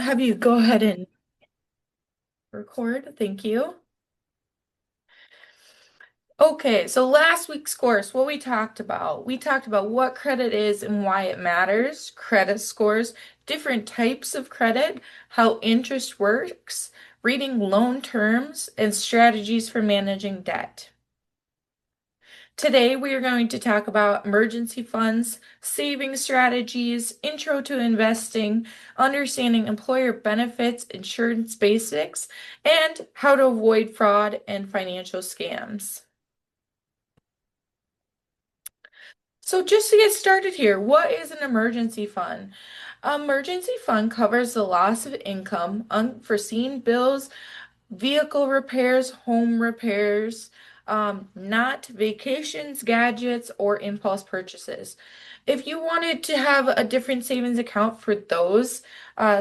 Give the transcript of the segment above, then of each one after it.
have you go ahead and record. Thank you. Okay, so last week's course, what we talked about what credit is and why it matters, credit scores, different types of credit, how interest works, reading loan terms, and strategies for managing debt. Today, we are going to talk about emergency funds, saving strategies, intro to investing, understanding employer benefits, insurance basics, and how to avoid fraud and financial scams. So just to get started here, what is an emergency fund? Emergency fund covers the loss of income, unforeseen bills, vehicle repairs, home repairs, not vacations, gadgets, or impulse purchases. If you wanted to have a different savings account for those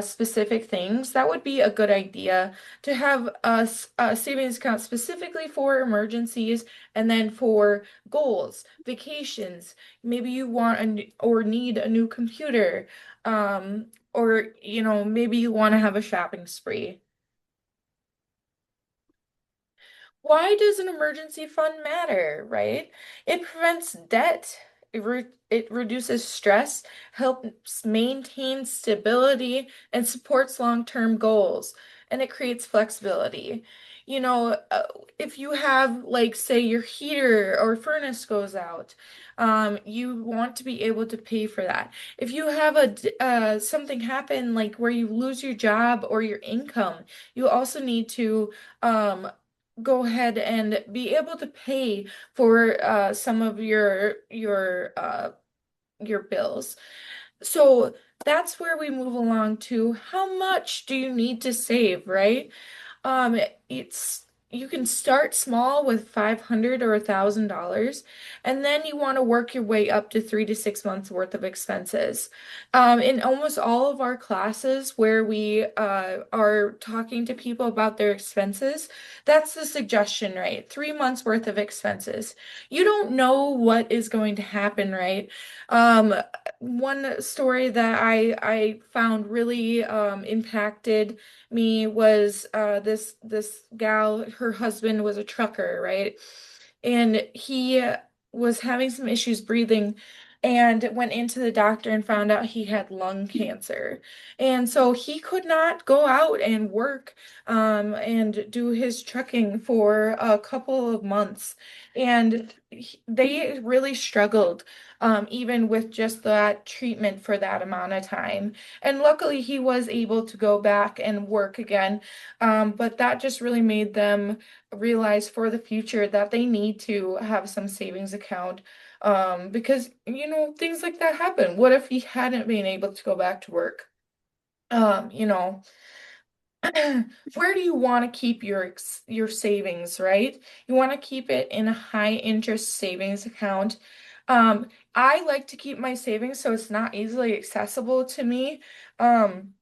specific things, that would be a good idea to have a savings account specifically for emergencies and then for goals, vacations. Maybe you want or need a new computer, or maybe you want to have a shopping spree. Why does an emergency fund matter, right? It prevents debt, it reduces stress, helps maintain stability, and supports long-term goals, and it creates flexibility. You know, uh, if you have, like, say, your heater or furnace goes out, you want to be able to pay for that. If you have something happen, like where you lose your job or your income, you also need to go ahead and be able to pay for some of your bills. So that's where we move along to how much do you need to save, right? It's you can start small with 500 or $1,000, and then you want to work your way up to 3 to 6 months worth of expenses. In almost all of our classes where we are talking to people about their expenses, that's the suggestion, right? 3 months worth of expenses. You don't know what is going to happen, right? Um, One story that I found really impacted me was this gal, her husband was a trucker, right? And he was having some issues breathing and went into the doctor and found out he had lung cancer. And so he could not go out and work and do his trucking for a couple of months. And they really struggled even with just that treatment for that amount of time. And luckily, he was able to go back and work again. But that just really made them realize for the future that they need to have some savings account. Because, things like that happen. What if he hadn't been able to go back to work? Um, you know, where do you want to keep your savings, right? You want to keep it in a high interest savings account. I like to keep my savings so it's not easily accessible to me. Um,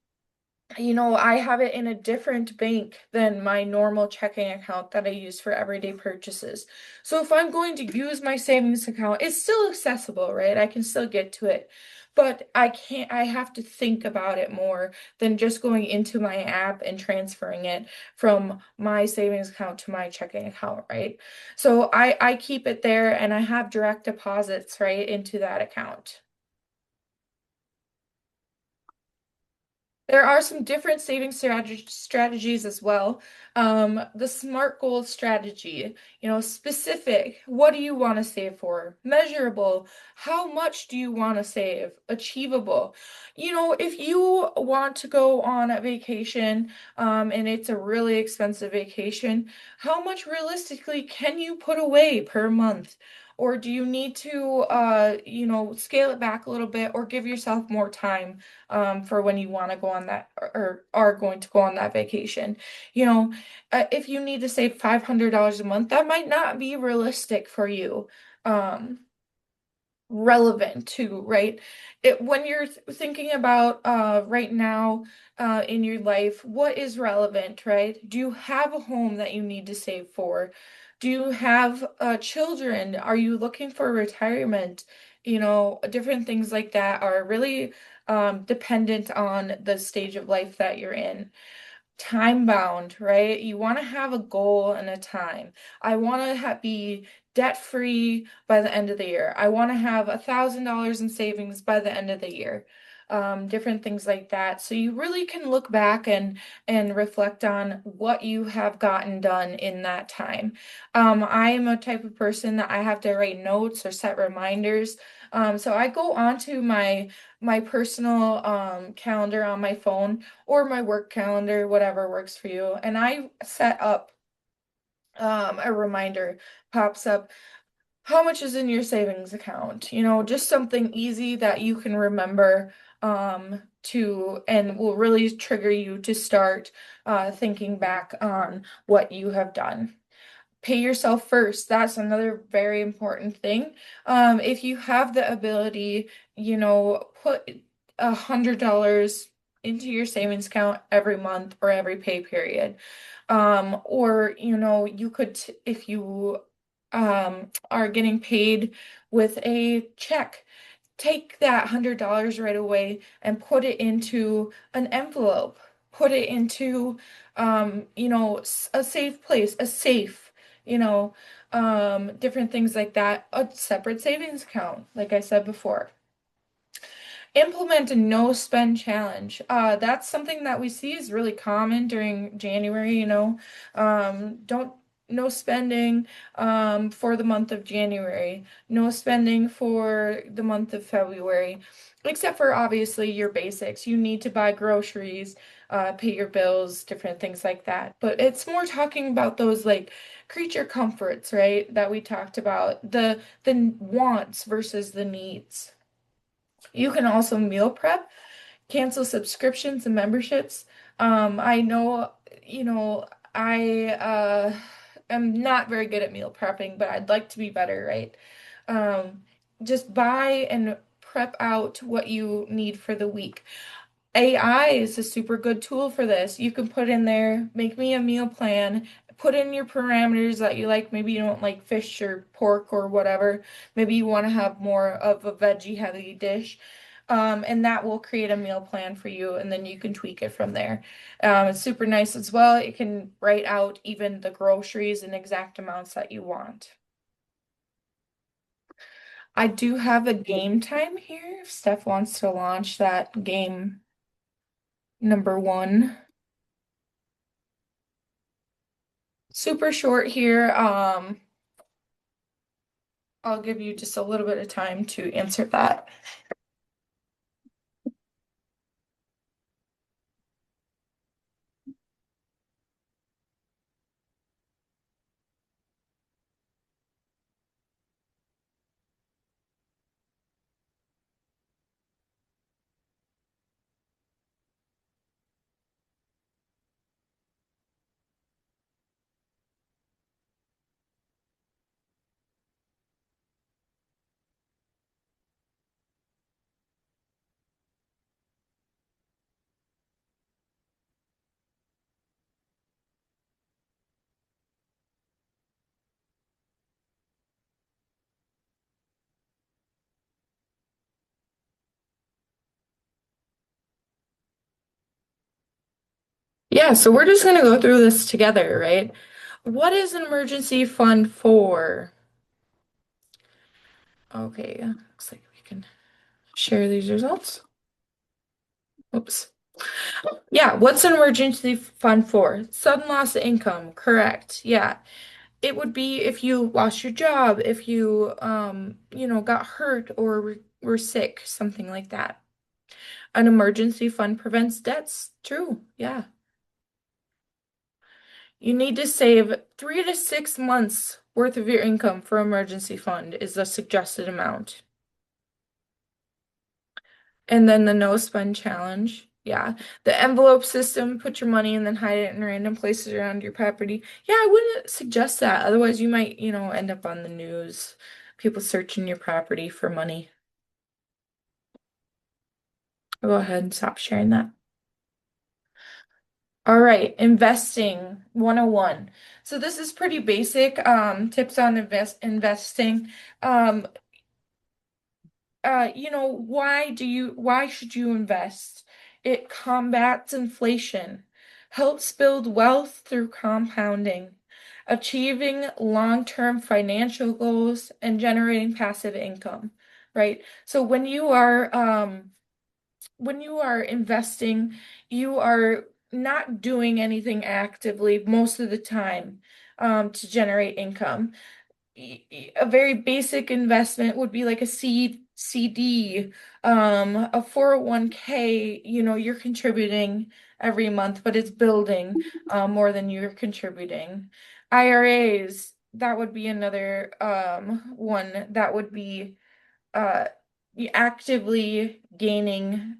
I have it in a different bank than my normal checking account that I use for everyday purchases. So if I'm going to use my savings account, it's still accessible, right? I can still get to it. But I have to think about it more than just going into my app and transferring it from my savings account to my checking account, right? So I keep it there and I have direct deposits, right, into that account. There are some different saving strategies as well. The SMART goal strategy, specific. What do you want to save for? Measurable. How much do you want to save? Achievable. If you want to go on a vacation, and it's a really expensive vacation, how much realistically can you put away per month? Or do you need to, scale it back a little bit or give yourself more time? For when you want to go on that or are going to go on that vacation. You know, if you need to save $500 a month, that might not be realistic for you. Um, Relevant too, right? When you're thinking about right now in your life, what is relevant, right? Do you have a home that you need to save for? Do you have children? Are you looking for retirement? Different things like that are really dependent on the stage of life that you're in. Time bound, right? You want to have a goal and a time. I want to be debt free by the end of the year. I want to have $1,000 in savings by the end of the year. Different things like that. So you really can look back and reflect on what you have gotten done in that time. I am a type of person that I have to write notes or set reminders. So I go onto my personal calendar on my phone or my work calendar, whatever works for you. And I set up a reminder pops up. How much is in your savings account? Just something easy that you can remember to and will really trigger you to start thinking back on what you have done. Pay yourself first. That's another very important thing. If you have the ability, put $100 into your savings account every month or every pay period. Or, you could, if you are getting paid with a check, take that $100 right away and put it into an envelope. Put it into, a safe place, a safe, different things like that, a separate savings account, like I said before. Implement a no spend challenge. That's something that we see is really common during January, don't no spending for the month of January, no spending for the month of February, except for obviously your basics. You need to buy groceries, pay your bills, different things like that. But it's more talking about those like creature comforts, right? That we talked about, the wants versus the needs. You can also meal prep, cancel subscriptions and memberships. I know, I am not very good at meal prepping, but I'd like to be better, right? Um, just buy and prep out what you need for the week. AI is a super good tool for this. You can put in there, make me a meal plan, put in your parameters that you like. Maybe you don't like fish or pork or whatever. Maybe you want to have more of a veggie heavy dish. And that will create a meal plan for you, and then you can tweak it from there. It's super nice as well. It can write out even the groceries and exact amounts that you want. I do have a game time here if Steph wants to launch that game number one. Super short here. I'll give you just a little bit of time to answer that. Yeah, so we're just gonna go through this together, right? What is an emergency fund for? Okay, looks like we can share these results. Oops. Yeah, what's an emergency fund for? Sudden loss of income, correct. Yeah. It would be if you lost your job, if you got hurt or were sick, something like that. An emergency fund prevents debts. True. Yeah. You need to save 3 to 6 months worth of your income for emergency fund is the suggested amount. And then the no spend challenge. Yeah. The envelope system, put your money and then hide it in random places around your property. Yeah, I wouldn't suggest that. Otherwise, you might, end up on the news. People searching your property for money. Go ahead and stop sharing that. All right, investing 101. So this is pretty basic tips on investing. Um, why should you invest? It combats inflation, helps build wealth through compounding, achieving long-term financial goals, and generating passive income, right? So when you are investing, you are not doing anything actively most of the time to generate income. A very basic investment would be like a CD, a 401k, you're contributing every month, but it's building more than you're contributing. IRAs, that would be another one that would be uh, actively gaining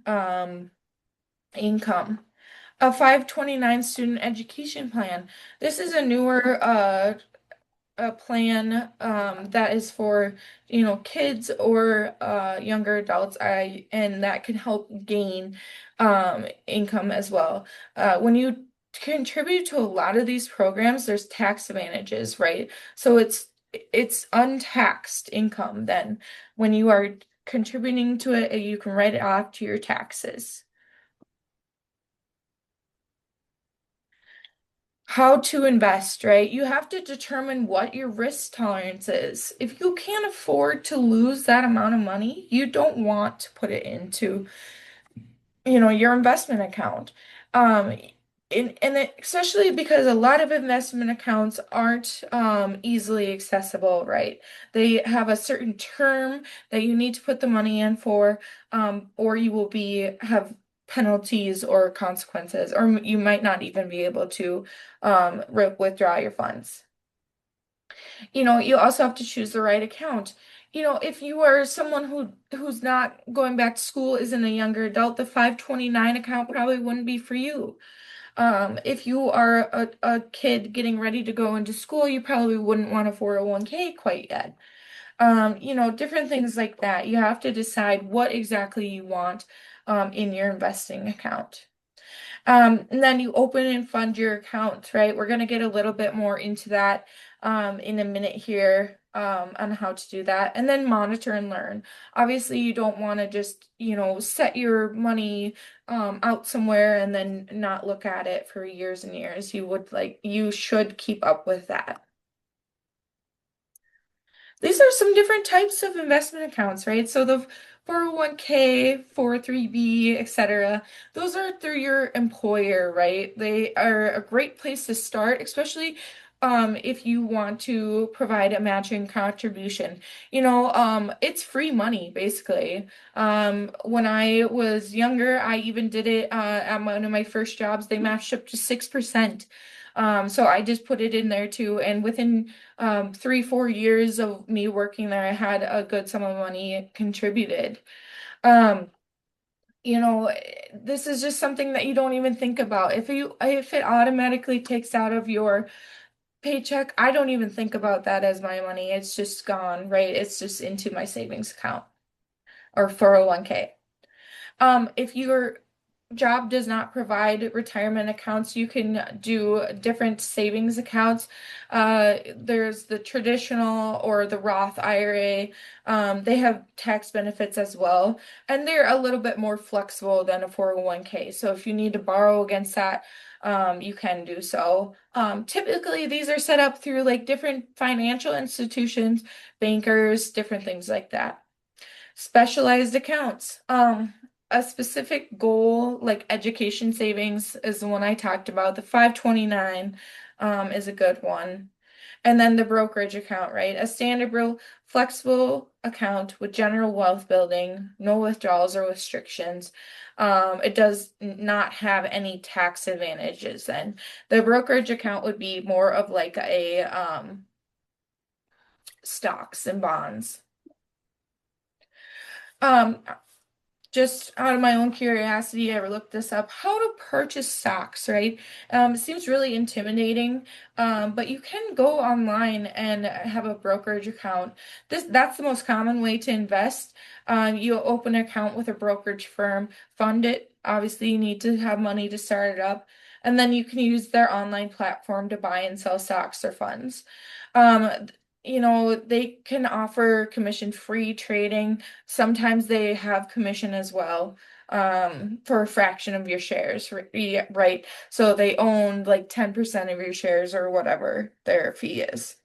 income. A 529 student education plan. This is a newer a plan that is for kids or younger adults and that can help gain income as well. When you contribute to a lot of these programs, there's tax advantages, right? So it's untaxed income then. When you are contributing to it, you can write it off to your taxes. How to invest, right? You have to determine what your risk tolerance is. If you can't afford to lose that amount of money, you don't want to put it into, your investment account. Um, especially because a lot of investment accounts aren't easily accessible, right? They have a certain term that you need to put the money in for, or you will be have penalties or consequences, or you might not even be able to withdraw your funds. You also have to choose the right account. If you are someone who's not going back to school, isn't a younger adult, the 529 account probably wouldn't be for you. If you are a kid getting ready to go into school, you probably wouldn't want a 401k quite yet. Different things like that. You have to decide what exactly you want in your investing account. And then you open and fund your account, right? We're going to get a little bit more into that in a minute here on how to do that. And then monitor and learn. Obviously, you don't want to just, set your money out somewhere and then not look at it for years and years. You should keep up with that. These are some different types of investment accounts, right? So the 401k, 403b, etc. Those are through your employer, right? They are a great place to start, especially if you want to provide a matching contribution. It's free money, basically. When I was younger, I even did it at one of my first jobs. They matched up to 6%. So I just put it in there too. And within 3, 4 years of me working there, I had a good sum of money contributed. Um, this is just something that you don't even think about. If it automatically takes out of your paycheck, I don't even think about that as my money. It's just gone, right? It's just into my savings account or 401k. If your job does not provide retirement accounts, you can do different savings accounts. There's the traditional or the Roth IRA. They have tax benefits as well, and they're a little bit more flexible than a 401k. So if you need to borrow against that, you can do so. Typically, these are set up through like different financial institutions, bankers, different things like that. Specialized accounts. A specific goal, like education savings, is the one I talked about. The 529 is a good one. And then the brokerage account, right? A standard flexible account with general wealth building, no withdrawals or restrictions. It does not have any tax advantages then. The brokerage account would be more of like a stocks and bonds. Um, just out of my own curiosity, I looked this up. How to purchase stocks, right? It seems really intimidating, but you can go online and have a brokerage account. That's the most common way to invest. You open an account with a brokerage firm, fund it. Obviously, you need to have money to start it up, and then you can use their online platform to buy and sell stocks or funds. Um, they can offer commission-free trading. Sometimes they have commission as well, for a fraction of your shares, yeah, right? So they own like 10% of your shares or whatever their fee is.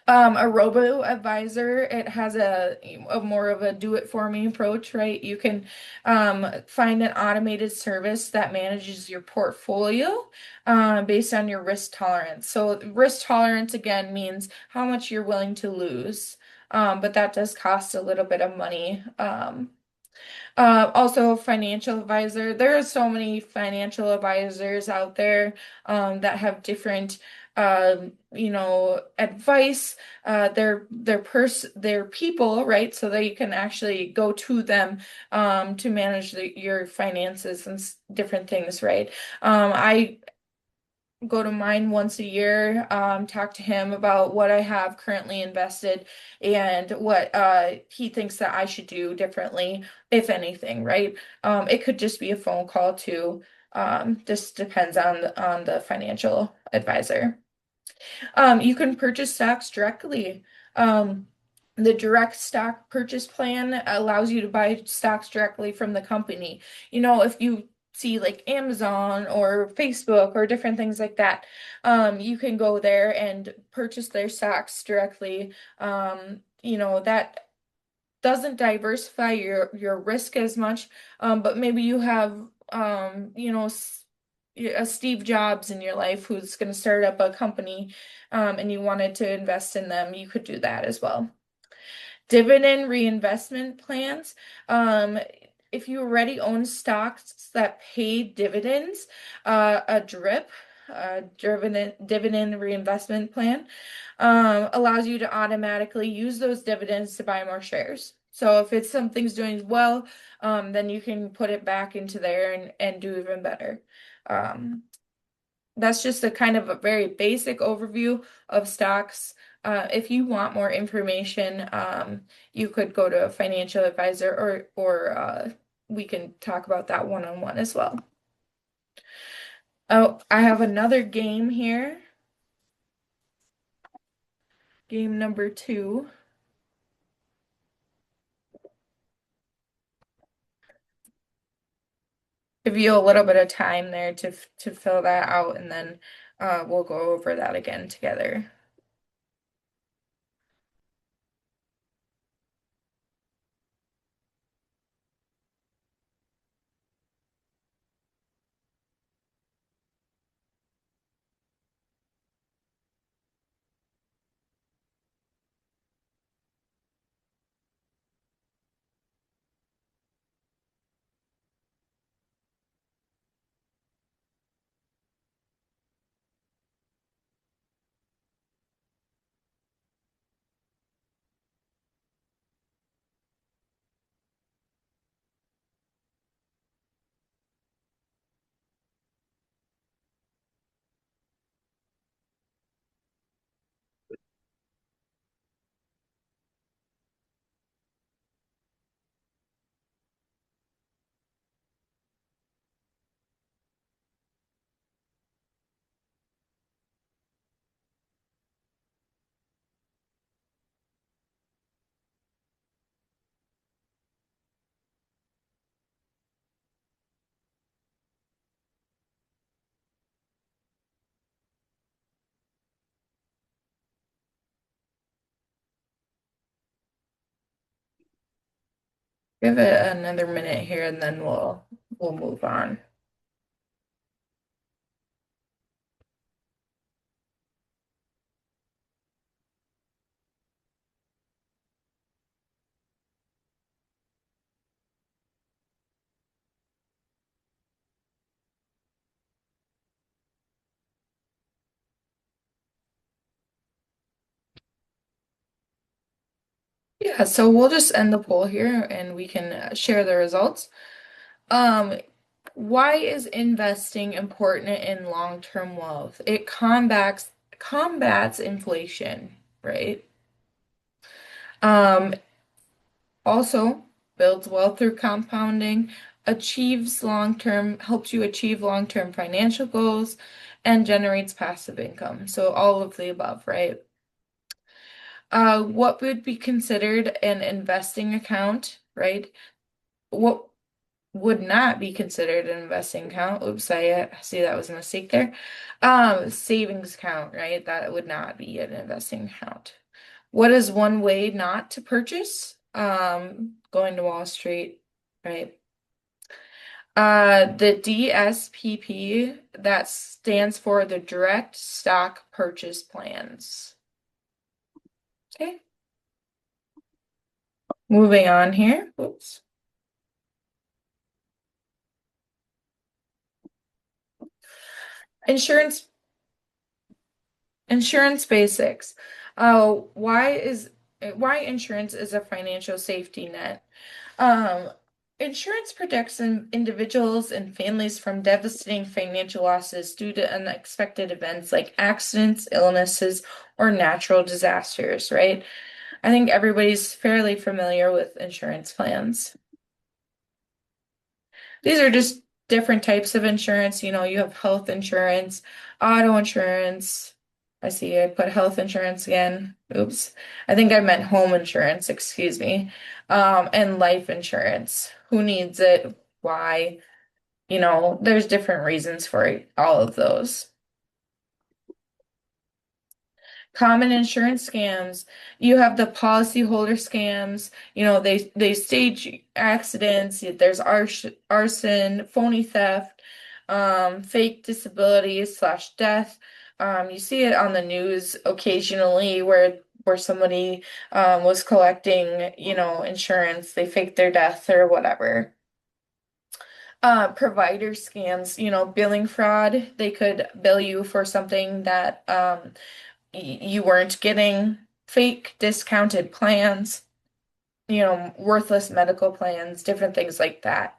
A robo advisor, it has a more of a do it for me approach, right? You can find an automated service that manages your portfolio based on your risk tolerance. So risk tolerance again means how much you're willing to lose. But that does cost a little bit of money. Also, financial advisor. There are so many financial advisors out there that have different, advice. They're people, right? So that you can actually go to them to manage your finances and different things, right? I go to mine once a year, talk to him about what I have currently invested and what he thinks that I should do differently, if anything, right? It could just be a phone call too. Just depends on the financial advisor. You can purchase stocks directly. Um, the direct stock purchase plan allows you to buy stocks directly from the company. If you see like Amazon or Facebook or different things like that, you can go there and purchase their stocks directly. That doesn't diversify your risk as much, but maybe you have a Steve Jobs in your life who's going to start up a company, and you wanted to invest in them, you could do that as well. Dividend reinvestment plans. Um, if you already own stocks that pay dividends, a DRIP, dividend reinvestment plan, allows you to automatically use those dividends to buy more shares. So if it's something's doing well, then you can put it back into there and do even better. Um, that's just a kind of a very basic overview of stocks. If you want more information, you could go to a financial advisor or we can talk about that one-on-one as well. Oh, I have another game here. Game number 2. Give you a little bit of time there to fill that out, and then we'll go over that again together. Give it another minute here, and then we'll move on. Yeah, so we'll just end the poll here and we can share the results. Um, why is investing important in long-term wealth? It combats inflation, right? Um, Also builds wealth through compounding, helps you achieve long-term financial goals, and generates passive income. So all of the above, right? What would be considered an investing account, right? What would not be considered an investing account? Oops, I see that was a mistake there. Savings account, right? That would not be an investing account. What is one way not to purchase? Going to Wall Street, right? The DSPP, that stands for the Direct Stock Purchase Plans. Okay, moving on here. Oops. Insurance, insurance basics. Why insurance is a financial safety net? Um, Insurance protects individuals and families from devastating financial losses due to unexpected events like accidents, illnesses, or natural disasters, right? I think everybody's fairly familiar with insurance plans. These are just different types of insurance. You have health insurance, auto insurance. I see I put health insurance again. Oops. I think I meant home insurance, excuse me. And life insurance. Who needs it? Why? There's different reasons for all of those. Common insurance scams. You have the policyholder scams. They stage accidents. There's arson, phony theft, fake disability slash death. You see it on the news occasionally where somebody was collecting, insurance. They faked their death or whatever. Provider scams, billing fraud. They could bill you for something that you weren't getting, fake discounted plans, worthless medical plans, different things like that.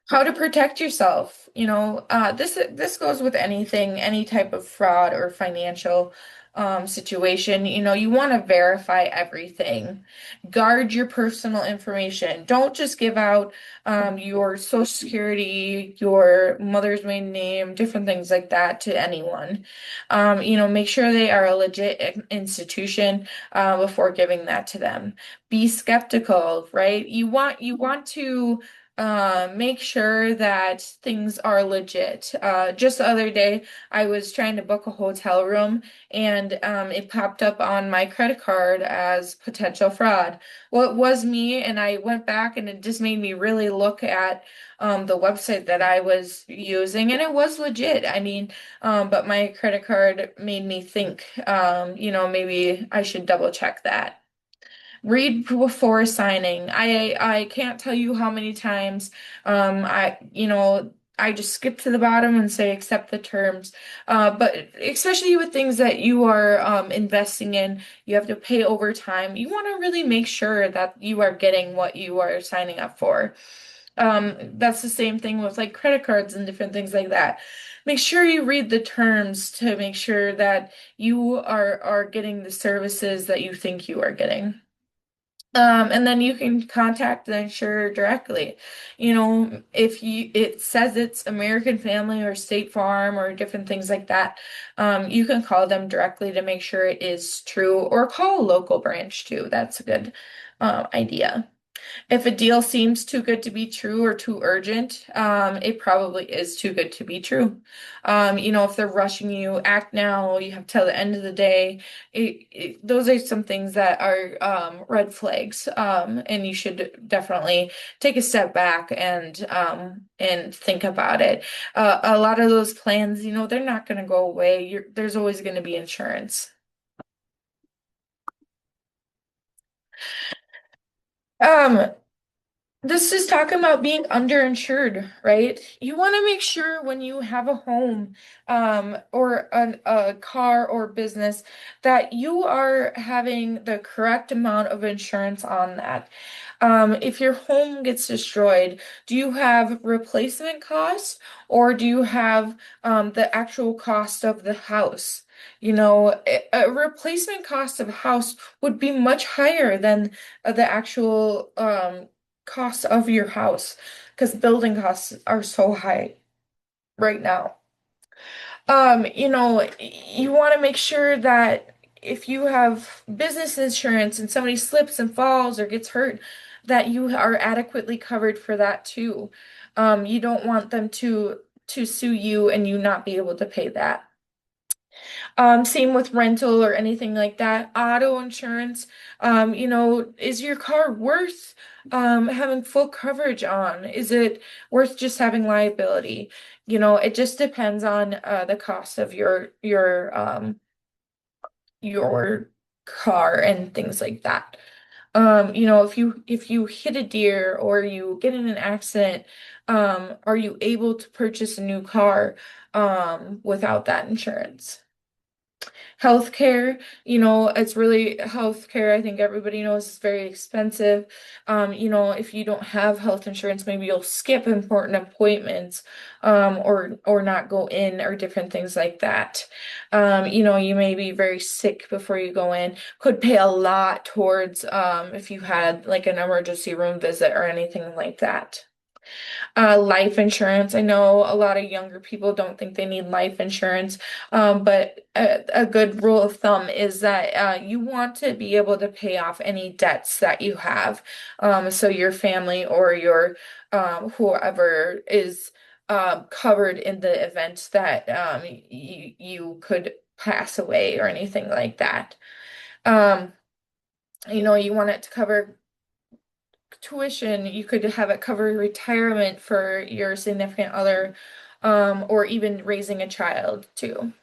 How to protect yourself. This goes with anything, any type of fraud or financial situation. You want to verify everything. Guard your personal information. Don't just give out your social security, your mother's maiden name, different things like that to anyone. Make sure they are a legit institution before giving that to them. Be skeptical, right? You want to make sure that things are legit. Just the other day, I was trying to book a hotel room and it popped up on my credit card as potential fraud. Well, it was me, and I went back and it just made me really look at the website that I was using, and it was legit. I mean, but my credit card made me think, maybe I should double check that. Read before signing. I can't tell you how many times I just skip to the bottom and say accept the terms. But especially with things that you are investing in, you have to pay over time. You want to really make sure that you are getting what you are signing up for. That's the same thing with like credit cards and different things like that. Make sure you read the terms to make sure that you are getting the services that you think you are getting. And then you can contact the insurer directly. If it says it's American Family or State Farm or different things like that, you can call them directly to make sure it is true, or call a local branch too. That's a good idea. If a deal seems too good to be true or too urgent, it probably is too good to be true. If they're rushing you, act now, you have till the end of the day. Those are some things that are red flags, and you should definitely take a step back and think about it. A lot of those plans, they're not going to go away. There's always going to be insurance. Um, This is talking about being underinsured, right? You want to make sure when you have a home, or a car or business that you are having the correct amount of insurance on that. If your home gets destroyed, do you have replacement costs, or do you have the actual cost of the house? A replacement cost of a house would be much higher than the actual cost of your house, because building costs are so high right now. You want to make sure that if you have business insurance and somebody slips and falls or gets hurt, that you are adequately covered for that too. You don't want them to sue you and you not be able to pay that. Same with rental or anything like that. Auto insurance, is your car worth having full coverage on? Is it worth just having liability? It just depends on the cost of your car and things like that. If you hit a deer or you get in an accident, are you able to purchase a new car without that insurance? Healthcare, it's really healthcare. I think everybody knows is very expensive. If you don't have health insurance, maybe you'll skip important appointments, or not go in or different things like that. You may be very sick before you go in. Could pay a lot towards if you had like an emergency room visit or anything like that. Life insurance. I know a lot of younger people don't think they need life insurance, but a good rule of thumb is that you want to be able to pay off any debts that you have. So your family or your whoever is covered in the event that you could pass away or anything like that. Um, you want it to cover tuition, you could have it cover retirement for your significant other, or even raising a child too.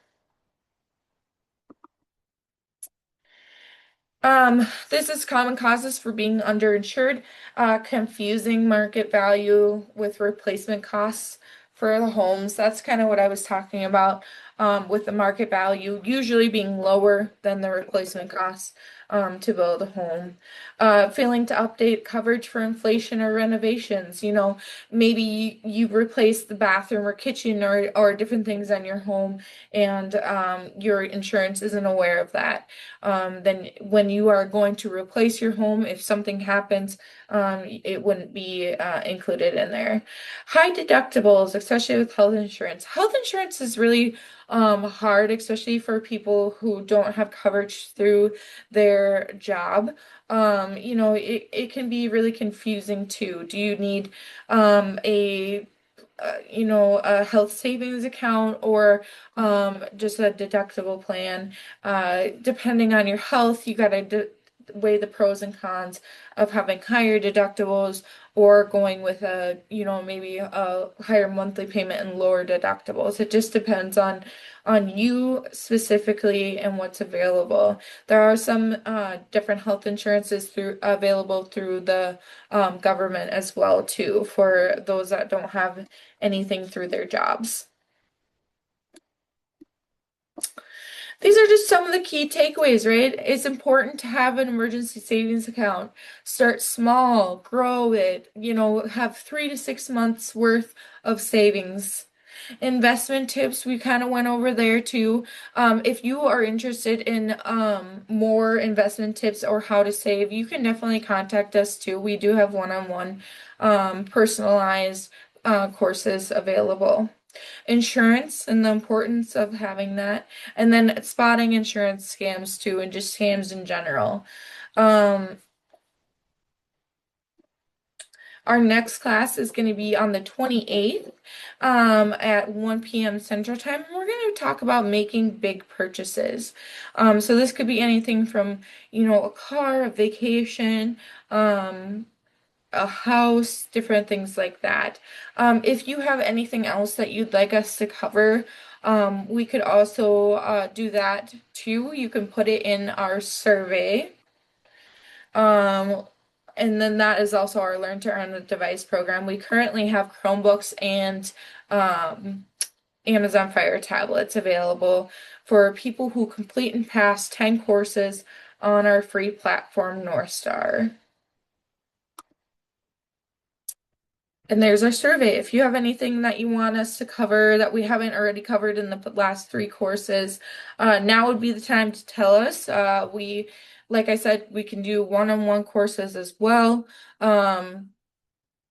This is common causes for being underinsured, confusing market value with replacement costs for the homes. That's kind of what I was talking about, with the market value usually being lower than the replacement costs, to build a home. Failing to update coverage for inflation or renovations. Maybe you replace the bathroom or kitchen or different things on your home, and your insurance isn't aware of that. Then when you are going to replace your home, if something happens, it wouldn't be included in there. High deductibles, especially with health insurance. Health insurance is really hard, especially for people who don't have coverage through their job. It can be really confusing too. Do you need a health savings account or just a deductible plan? Depending on your health, you gotta weigh the pros and cons of having higher deductibles or going with maybe a higher monthly payment and lower deductibles. It just depends on you specifically and what's available. There are some different health insurances available through the government as well too, for those that don't have anything through their jobs. These are just some of the key takeaways, right? It's important to have an emergency savings account. Start small, grow it, have 3 to 6 months worth of savings. Investment tips, we kind of went over there too. If you are interested in more investment tips or how to save, you can definitely contact us too. We do have one-on-one personalized courses available. Insurance and the importance of having that, and then spotting insurance scams too, and just scams in general. Um, our next class is going to be on the 28th, at 1 p.m. Central Time. And we're going to talk about making big purchases. So this could be anything from, a car, a vacation, a house, different things like that. If you have anything else that you'd like us to cover, we could also do that too. You can put it in our survey. Um, and then that is also our Learn to Earn a Device program. We currently have Chromebooks and um, Amazon Fire tablets available for people who complete and pass 10 courses on our free platform, Northstar. And there's our survey. If you have anything that you want us to cover that we haven't already covered in the last 3 courses, now would be the time to tell us. Like I said, we can do one-on-one courses as well.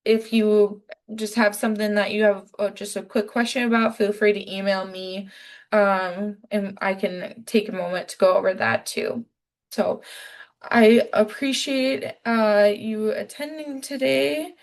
If you just have something that you have just a quick question about, feel free to email me. And I can take a moment to go over that too. So I appreciate you attending today.